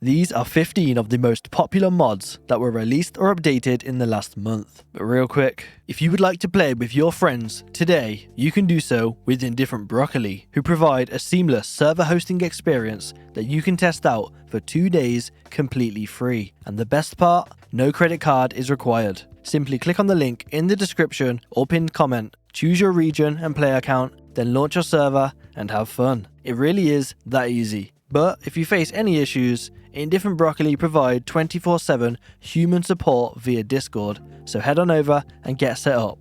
These are 15 of the most popular mods that were released or updated in the last month. But real quick, if you would like to play with your friends today, you can do so with Indifferent Broccoli, who provide a seamless server hosting experience that you can test out for 2 days completely free. And the best part, no credit card is required. Simply click on the link in the description or pinned comment, choose your region and player account, then launch your server and have fun. It really is that easy. But if you face any issues, Indifferent Broccoli provide 24/7 human support via Discord, so head on over and get set up.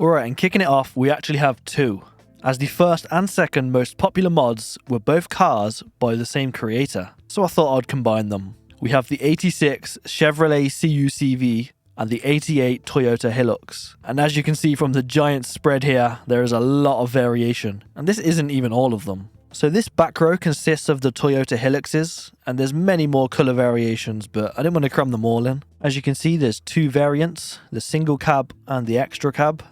Alright, and kicking it off, we actually have two, as the first and second most popular mods were both cars by the same creator, so I thought I'd combine them. We have the 86 Chevrolet CUCV and the 88 Toyota Hilux. And as you can see from the giant spread here, there is a lot of variation, and this isn't even all of them. So this back row consists of the Toyota Hiluxes, and there's many more colour variations, but I didn't want to cram them all in. As you can see, there's two variants, the single cab and the extra cab.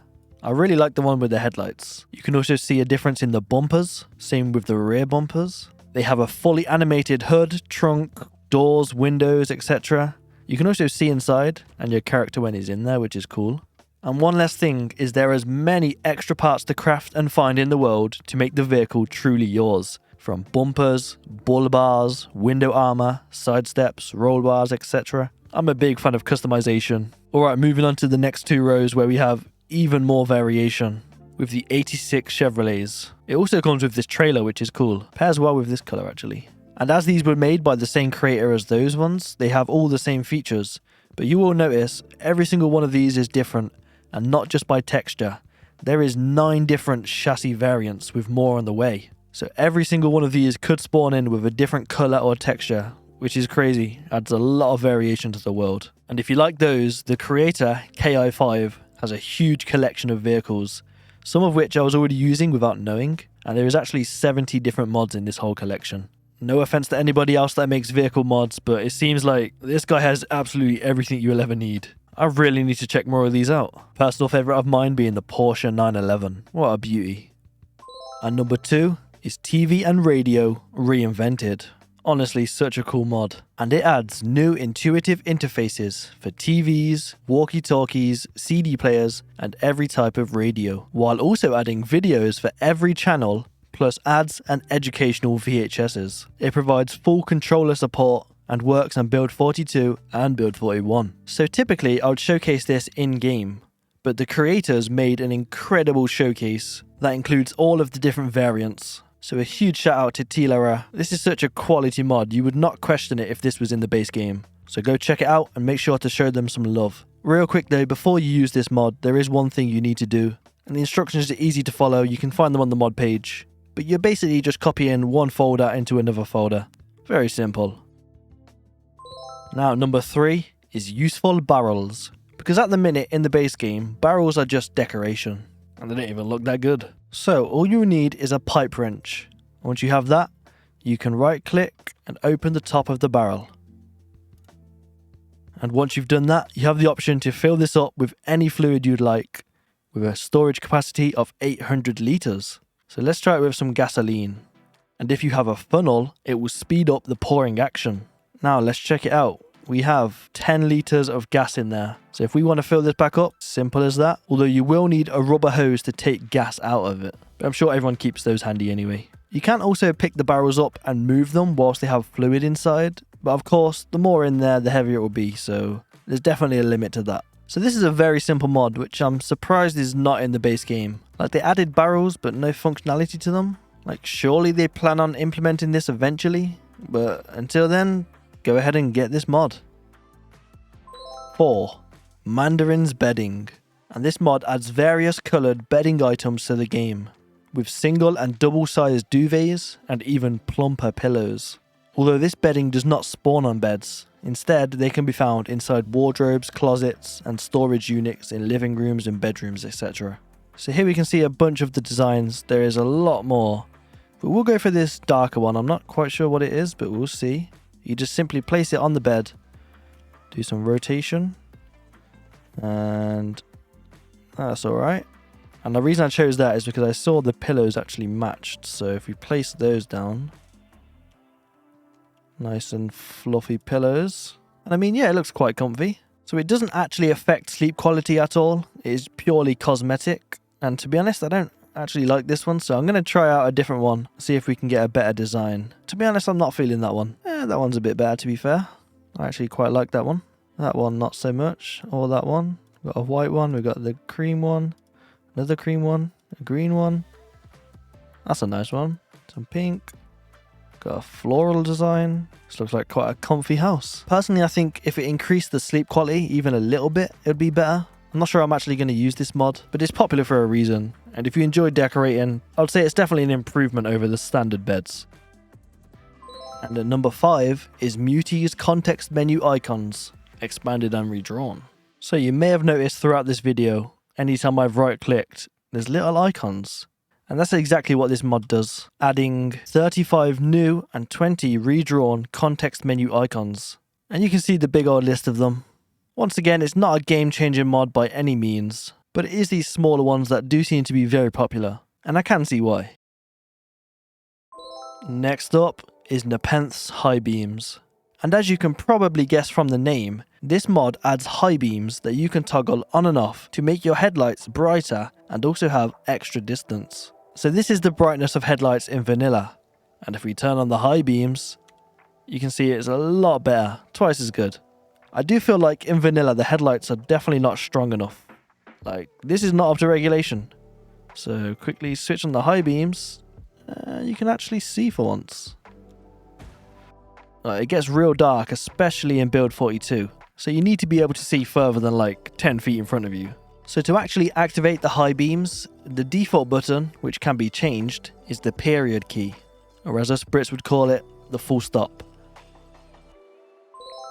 I really like the one with the headlights. You can also see a difference in the bumpers, same with the rear bumpers. They have a fully animated hood, trunk, doors, windows, etc. You can also see inside and your character when he's in there, which is cool. And one last thing is there is many extra parts to craft and find in the world to make the vehicle truly yours. From bumpers, bull bars, window armor, side steps, roll bars, etc. I'm a big fan of customization. Alright, moving on to the next two rows where we have even more variation with the 86 Chevrolets. It also comes with this trailer, which is cool. Pairs well with this color actually. And as these were made by the same creator as those ones, they have all the same features. But you will notice every single one of these is different. And not just by texture. There is 9 different chassis variants with more on the way. So every single one of these could spawn in with a different colour or texture, which is crazy, adds a lot of variation to the world. And if you like those, the creator, KI5, has a huge collection of vehicles, some of which I was already using without knowing, and there is actually 70 different mods in this whole collection. No offense to anybody else that makes vehicle mods, but it seems like this guy has absolutely everything you'll ever need. I really need to check more of these out. Personal favourite of mine being the Porsche 911. What a beauty. And number 2 is TV and Radio Reinvented. Honestly, such a cool mod. And it adds new intuitive interfaces for TVs, walkie-talkies, CD players, and every type of radio, while also adding videos for every channel, plus ads and educational VHSs. It provides full controller support and works on build 42 and build 41. So typically I would showcase this in-game, but the creators made an incredible showcase that includes all of the different variants. So a huge shout out to Tilara. This is such a quality mod, you would not question it if this was in the base game. So go check it out and make sure to show them some love. Real quick though, before you use this mod, there is one thing you need to do. And the instructions are easy to follow, you can find them on the mod page. But you're basically just copying one folder into another folder. Very simple. Now, number 3 is useful barrels. Because at the minute in the base game, barrels are just decoration. And they don't even look that good. So, all you need is a pipe wrench. Once you have that, you can right click and open the top of the barrel. And once you've done that, you have the option to fill this up with any fluid you'd like, with a storage capacity of 800 litres. So let's try it with some gasoline. And if you have a funnel, it will speed up the pouring action. Now let's check it out. We have 10 litres of gas in there. So if we want to fill this back up, simple as that. Although you will need a rubber hose to take gas out of it. But I'm sure everyone keeps those handy anyway. You can also pick the barrels up and move them whilst they have fluid inside. But of course, the more in there, the heavier it will be. So there's definitely a limit to that. So this is a very simple mod, which I'm surprised is not in the base game. Like they added barrels, but no functionality to them. Like surely they plan on implementing this eventually. But until then, go ahead and get this mod. 4. Mandarin's bedding. And this mod adds various coloured bedding items to the game, with single and double sized duvets and even plumper pillows. Although this bedding does not spawn on beds, instead they can be found inside wardrobes, closets and storage units in living rooms and bedrooms, etc. So here we can see a bunch of the designs. There is a lot more, but we'll go for this darker one. I'm not quite sure what it is, but we'll see. You just simply place it on the bed, do some rotation, and that's alright. And the reason I chose that is because I saw the pillows actually matched. So if we place those down, Nice and fluffy pillows. And I mean, yeah, it looks quite comfy. So it doesn't actually affect sleep quality at all. It is purely cosmetic. And to be honest, I don't actually like this one. So I'm going to try out a different one. See if we can get a better design. To be honest, I'm not feeling that one. That one's a bit better, to be fair. I actually quite like that one. That one, not so much. Or that one. We've got a white one. We've got the cream one. Another cream one. A green one. That's a nice one. Some pink. Got a floral design. This looks like quite a comfy house. Personally, I think if it increased the sleep quality even a little bit, it would be better. I'm not sure I'm actually going to use this mod, but it's popular for a reason. And if you enjoy decorating, I would say it's definitely an improvement over the standard beds. And at number 5 is Muties context menu icons, expanded and redrawn. So you may have noticed throughout this video, anytime I've right clicked, there's little icons. And that's exactly what this mod does, adding 35 new and 20 redrawn context menu icons. And you can see the big old list of them. Once again, it's not a game-changing mod by any means, but it is these smaller ones that do seem to be very popular, and I can see why. Next up is Nepenthe's high beams. And as you can probably guess from the name, this mod adds high beams that you can toggle on and off to make your headlights brighter and also have extra distance. So this is the brightness of headlights in vanilla, and if we turn on the high beams, you can see it's a lot better, twice as good. I do feel like in vanilla the headlights are definitely not strong enough. Like, this is not up to regulation. So quickly switch on the high beams, you can actually see for once. It gets real dark, especially in build 42, so you need to be able to see further than like 10 feet in front of you. So to actually activate the high beams, the default button, which can be changed, is the period key, or as us Brits would call it, the full stop.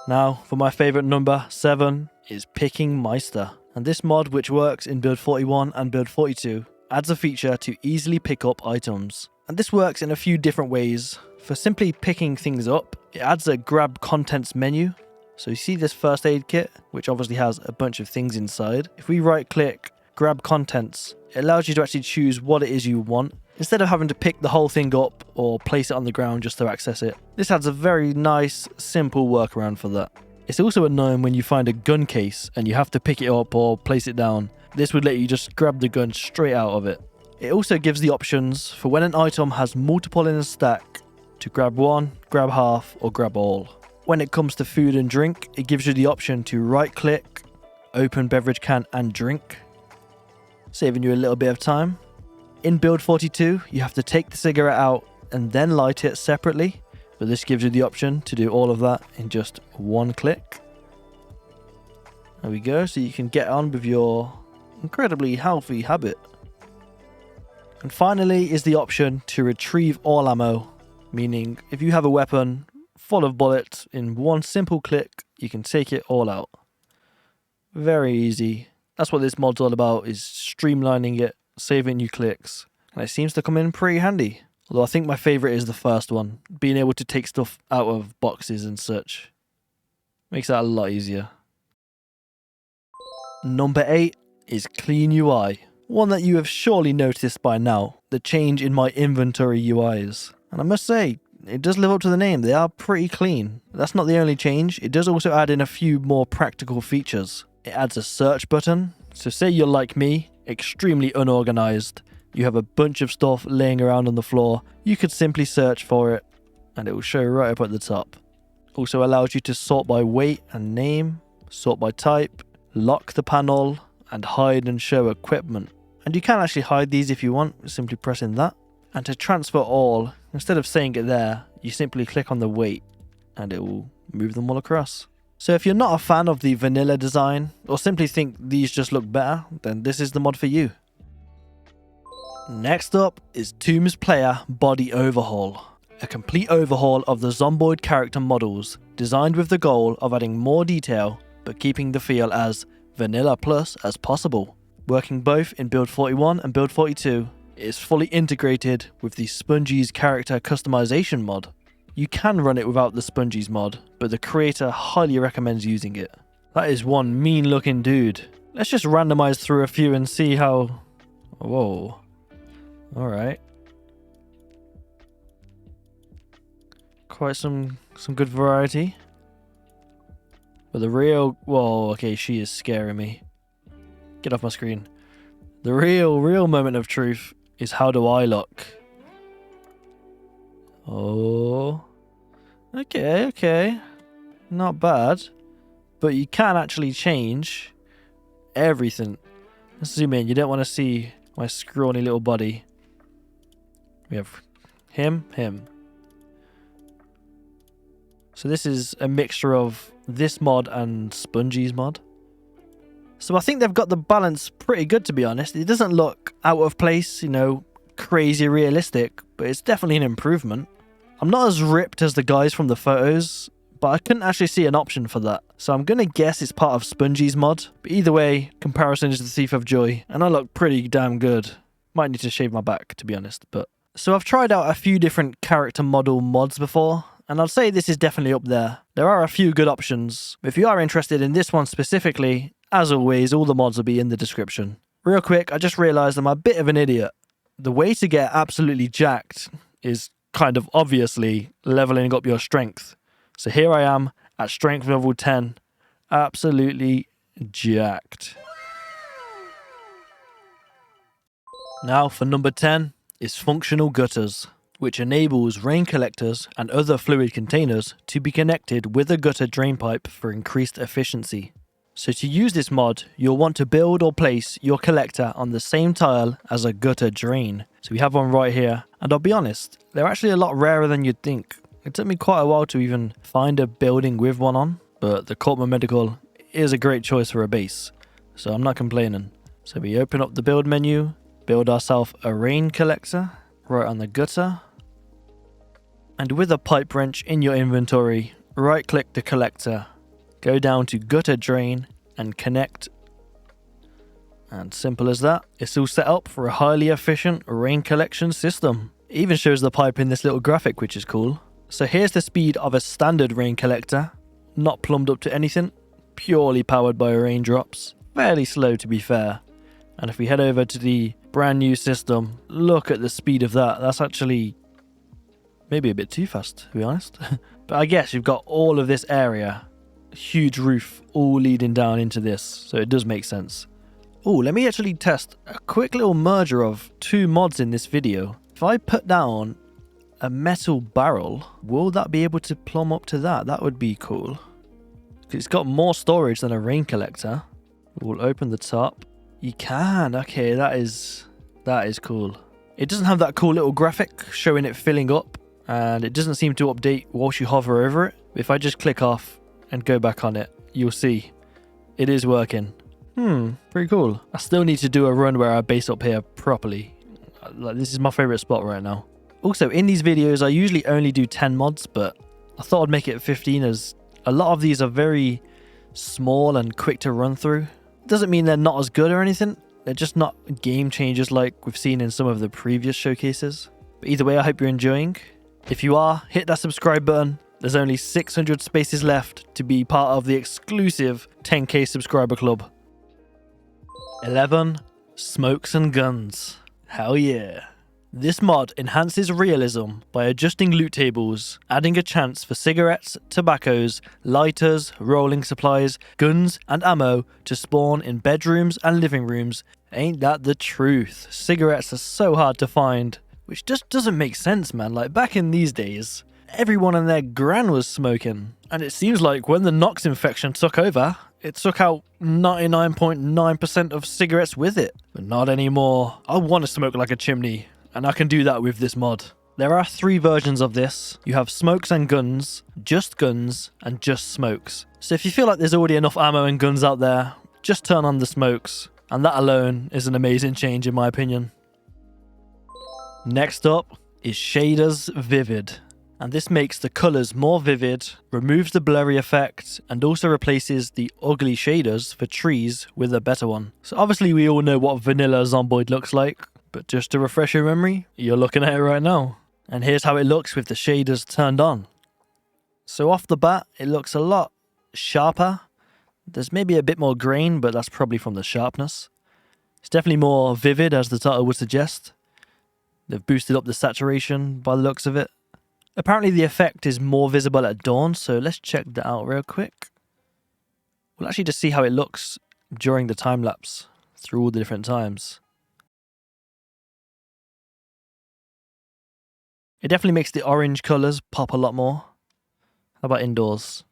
Now, for my favourite number, 7, is picking Meister. And this mod, which works in build 41 and build 42, adds a feature to easily pick up items. And this works in a few different ways. For simply picking things up, it adds a grab contents menu. So you see this first aid kit, which obviously has a bunch of things inside. If we right click, grab contents, it allows you to actually choose what it is you want, instead of having to pick the whole thing up or place it on the ground just to access it. This adds a very nice, simple workaround for that. It's also annoying when you find a gun case and you have to pick it up or place it down. This would let you just grab the gun straight out of it. It also gives the options for when an item has multiple in a stack to grab one, grab half, or grab all. When it comes to food and drink, it gives you the option to right click, open beverage can and drink, saving you a little bit of time. In build 42, you have to take the cigarette out and then light it separately, but this gives you the option to do all of that in just one click. There we go, so you can get on with your incredibly healthy habit. And finally is the option to retrieve all ammo, meaning if you have a weapon full of bullets, in one simple click, you can take it all out. Very easy. That's what this mod's all about, is streamlining it, saving you clicks. And it seems to come in pretty handy. Although I think my favourite is the first one, being able to take stuff out of boxes and such. Makes that a lot easier. Number 8 is Clean UI. One that you have surely noticed by now, the change in my inventory UIs. And I must say, it does live up to the name, they are pretty clean. That's not the only change, it does also add in a few more practical features. It adds a search button, so say you're like me, extremely unorganized, you have a bunch of stuff laying around on the floor, you could simply search for it, and it will show right up at the top. Also allows you to sort by weight and name, sort by type, lock the panel, and hide and show equipment. And you can actually hide these if you want, simply pressing that. And to transfer all, instead of saying it there, you simply click on the weight and it will move them all across. So if you're not a fan of the vanilla design, or simply think these just look better, then this is the mod for you. Next up is Tomb's Player Body Overhaul. A complete overhaul of the Zomboid character models, designed with the goal of adding more detail, but keeping the feel as vanilla plus as possible. Working both in build 41 and build 42, it is fully integrated with the Spongies character customization mod. You can run it without the Spongies mod, but the creator highly recommends using it. That is one mean looking dude. Let's just randomize through a few and see how... Whoa. Alright. Quite some Some good variety. But the real... Whoa, okay, she is scaring me. Get off my screen. The real moment of truth is how do I look? Oh. Okay. Not bad. But you can actually change everything. Let's zoom in. You don't want to see my scrawny little body. We have him. So this is a mixture of this mod and Spongie's mod. So I think they've got the balance pretty good, to be honest. It doesn't look out of place, you know, crazy realistic, but it's definitely an improvement. I'm not as ripped as the guys from the photos, but I couldn't actually see an option for that. So I'm going to guess it's part of Spongie's mod. But either way, comparison is the thief of joy, and I look pretty damn good. Might need to shave my back, to be honest, but... So I've tried out a few different character model mods before, and I'd say this is definitely up there. There are a few good options. If you are interested in this one specifically, as always, all the mods will be in the description. Real quick, I just realised I'm a bit of an idiot. The way to get absolutely jacked is kind of obviously leveling up your strength. So here I am at strength level 10, absolutely jacked. Now for number 10 is functional gutters, which enables rain collectors and other fluid containers to be connected with a gutter drain pipe for increased efficiency. So to use this mod, you'll want to build or place your collector on the same tile as a gutter drain. So we have one right here, and I'll be honest, they're actually a lot rarer than you'd think. It took me quite a while to even find a building with one on, but the Corpman Medical is a great choice for a base, so I'm not complaining. So we open up the build menu, build ourselves a rain collector right on the gutter, and with a pipe wrench in your inventory, right click the collector, go down to gutter drain and connect. And simple as that, it's all set up for a highly efficient rain collection system. It even shows the pipe in this little graphic, which is cool. So here's the speed of a standard rain collector, not plumbed up to anything, purely powered by raindrops. Fairly slow, to be fair. And if we head over to the brand new system, look at the speed of that. That's actually maybe a bit too fast, to be honest. But I guess you've got all of this area, huge roof, all leading down into this, so it does make sense. Oh, let me actually test a quick little merger of two mods in this video. If I put down a metal barrel, will that be able to plumb up to that? That would be cool. It's got more storage than a rain collector. We'll open the top. You can. Okay, that is cool. It doesn't have that cool little graphic showing it filling up, and it doesn't seem to update whilst you hover over it. If I just click off and go back on it, you'll see it is working. Pretty cool. I still need to do a run where I base up here properly. Like, this is my favorite spot right now. Also, in these videos, I usually only do 10 mods, but I thought I'd make it 15 as a lot of these are very small and quick to run through. Doesn't mean they're not as good or anything. They're just not game changers like we've seen in some of the previous showcases. But either way, I hope you're enjoying. If you are, hit that subscribe button. There's only 600 spaces left to be part of the exclusive 10k subscriber club. 11. Smokes and guns. Hell yeah. This mod enhances realism by adjusting loot tables, adding a chance for cigarettes, tobaccos, lighters, rolling supplies, guns and ammo to spawn in bedrooms and living rooms. Ain't that the truth? Cigarettes are so hard to find, which just doesn't make sense, man. Like, back in these days, everyone and their gran was smoking, and it seems like when the Nox infection took over, it took out 99.9% of cigarettes with it. But not anymore. I want to smoke like a chimney, and I can do that with this mod. There are 3 versions of this. You have smokes and guns, and just smokes. So if you feel like there's already enough ammo and guns out there, just turn on the smokes, and that alone is an amazing change in my opinion. Next up is ShaderZ Vivid. And this makes the colours more vivid, removes the blurry effect, and also replaces the ugly shaders for trees with a better one. So obviously we all know what vanilla Zomboid looks like, but just to refresh your memory, you're looking at it right now. And here's how it looks with the shaders turned on. So off the bat, it looks a lot sharper. There's maybe a bit more grain, but that's probably from the sharpness. It's definitely more vivid, as the title would suggest. They've boosted up the saturation by the looks of it. Apparently the effect is more visible at dawn, so let's check that out real quick. We'll actually just see how it looks during the time lapse through all the different times. It definitely makes the orange colours pop a lot more. How about indoors?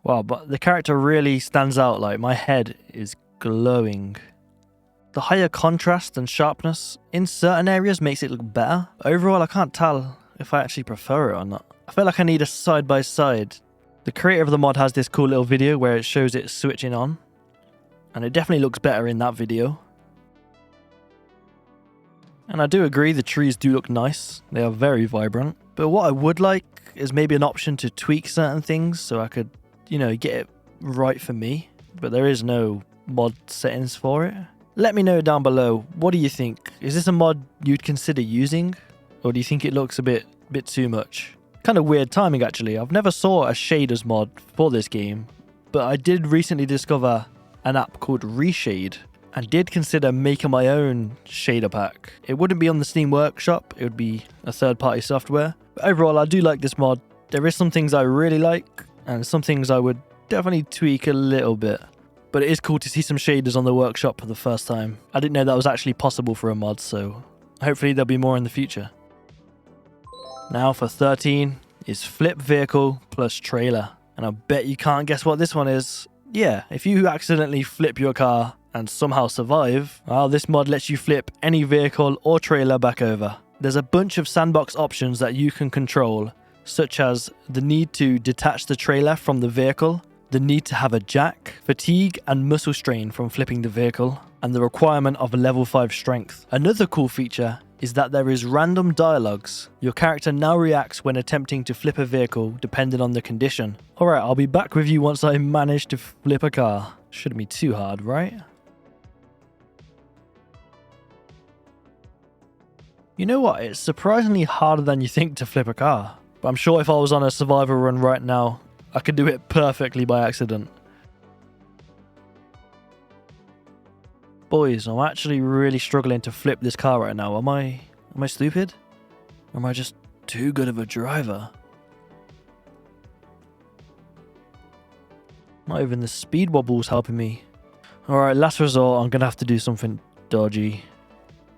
Wow, but the character really stands out, like my head is glowing. The higher contrast and sharpness in certain areas makes it look better. Overall, I can't tell if I actually prefer it or not. I feel like I need a side-by-side. The creator of the mod has this cool little video where it shows it switching on. And it definitely looks better in that video. And I do agree, the trees do look nice. They are very vibrant. But what I would like is maybe an option to tweak certain things so I could, you know, get it right for me. But there is no mod settings for it. Let me know down below, what do you think? Is this a mod you'd consider using? Or do you think it looks a bit too much? Kind of weird timing actually. I've never saw a shaders mod for this game. But I did recently discover an app called Reshade. And did consider making my own shader pack. It wouldn't be on the Steam Workshop, it would be a third-party software. But overall, I do like this mod. There is some things I really like, and some things I would definitely tweak a little bit. But it is cool to see some shaders on the workshop for the first time. I didn't know that was actually possible for a mod, so hopefully there'll be more in the future. Now for 13 is Flip Vehicle plus Trailer. And I bet you can't guess what this one is. Yeah, if you accidentally flip your car and somehow survive, well, this mod lets you flip any vehicle or trailer back over. There's a bunch of sandbox options that you can control, such as the need to detach the trailer from the vehicle, the need to have a jack, fatigue and muscle strain from flipping the vehicle, and the requirement of a level 5 strength. Another cool feature is that there is random dialogues. Your character now reacts when attempting to flip a vehicle depending on the condition. Alright, I'll be back with you once I manage to flip a car. Shouldn't be too hard, right? You know what, it's surprisingly harder than you think to flip a car. But I'm sure if I was on a survival run right now, I could do it perfectly by accident. Boys, I'm actually really struggling to flip this car right now. Am I stupid? Or am I just too good of a driver? Not even the speed wobble's helping me. Alright, last resort, I'm gonna have to do something dodgy.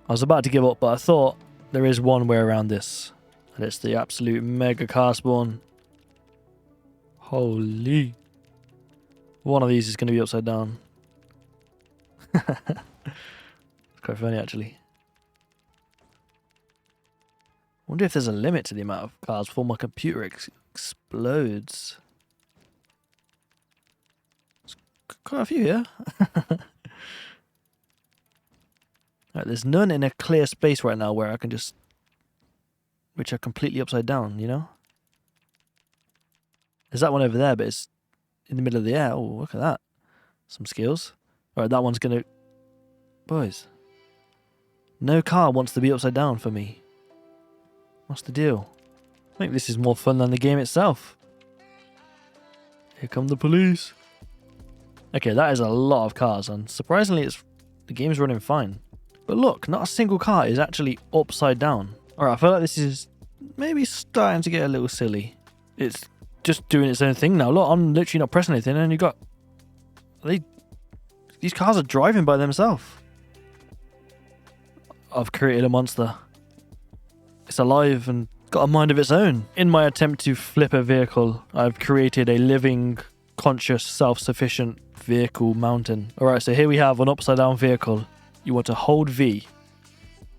I was about to give up, but I thought there is one way around this. And it's the absolute mega car spawn. Holy. One of these is going to be upside down. It's quite funny actually. Wonder if there's a limit to the amount of cars before my computer explodes. There's quite a few here. Right, there's none in a clear space right now where I can just... which are completely upside down, you know? There's that one over there, but it's in the middle of the air. Oh, look at that. Some skills. Alright, that one's gonna... Boys. No car wants to be upside down for me. What's the deal? I think this is more fun than the game itself. Here come the police. Okay, that is a lot of cars, and surprisingly, the game's running fine. But look, not a single car is actually upside down. Alright, I feel like this is maybe starting to get a little silly. It's just doing its own thing now. Look, I'm literally not pressing anything, and you got... These cars are driving by themselves. I've created a monster. It's alive and got a mind of its own. In my attempt to flip a vehicle, I've created a living, conscious, self-sufficient vehicle mountain. Alright, so here we have an upside down vehicle. You want to hold V.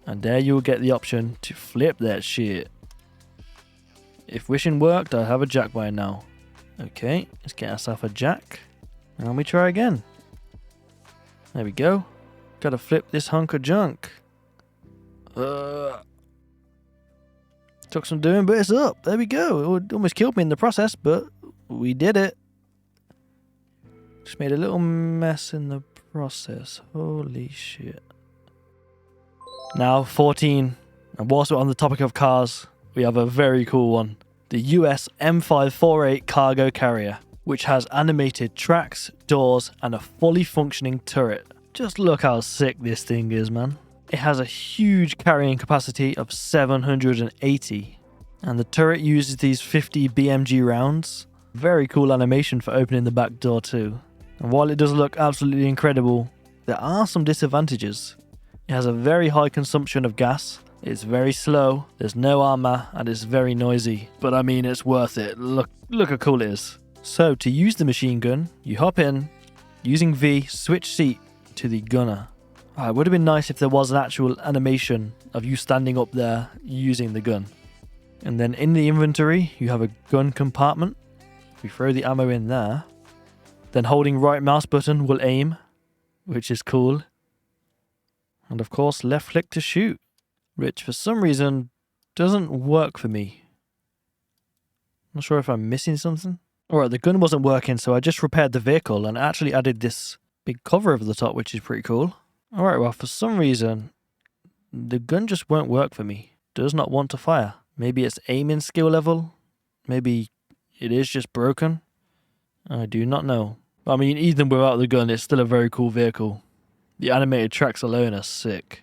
And there you will get the option to flip that shit. If wishing worked, I have a jack by now. Okay, let's get ourselves a jack. And we try again. There we go. Gotta flip this hunk of junk. Took some doing, but it's up. There we go. It almost killed me in the process, but we did it. Just made a little mess in the process. Holy shit. Now 14, and whilst we're on the topic of cars, we have a very cool one. The US M548 cargo carrier, which has animated tracks, doors, and a fully functioning turret. Just look how sick this thing is, man. It has a huge carrying capacity of 780, and the turret uses these 50 BMG rounds. Very cool animation for opening the back door too. And while it does look absolutely incredible, there are some disadvantages. It has a very high consumption of gas, it's very slow, there's no armor, and it's very noisy. But I mean, it's worth it. Look how cool it is. So to use the machine gun, you hop in, using V, switch seat to the gunner. It would have been nice if there was an actual animation of you standing up there using the gun. And then in the inventory, you have a gun compartment. We throw the ammo in there. Then holding right mouse button will aim, which is cool. And of course, left click to shoot, which for some reason doesn't work for me. Not sure if I'm missing something. Alright, the gun wasn't working, so I just repaired the vehicle and actually added this big cover over the top, which is pretty cool. Alright, well, for some reason, the gun just won't work for me. Does not want to fire. Maybe it's aiming skill level. Maybe it is just broken. I do not know. I mean, even without the gun, it's still a very cool vehicle. The animated tracks alone are sick.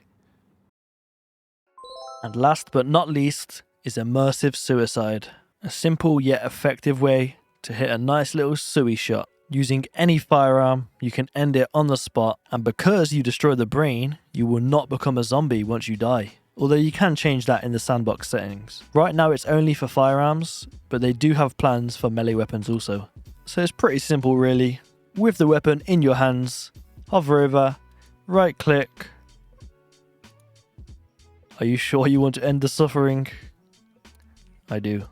And last but not least is Immersive Suicide. A simple yet effective way to hit a nice little suey shot. Using any firearm, you can end it on the spot, and because you destroy the brain, you will not become a zombie once you die. Although you can change that in the sandbox settings. Right now it's only for firearms, but they do have plans for melee weapons also. So it's pretty simple really. With the weapon in your hands, hover over, right click. Are you sure you want to end the suffering? I do.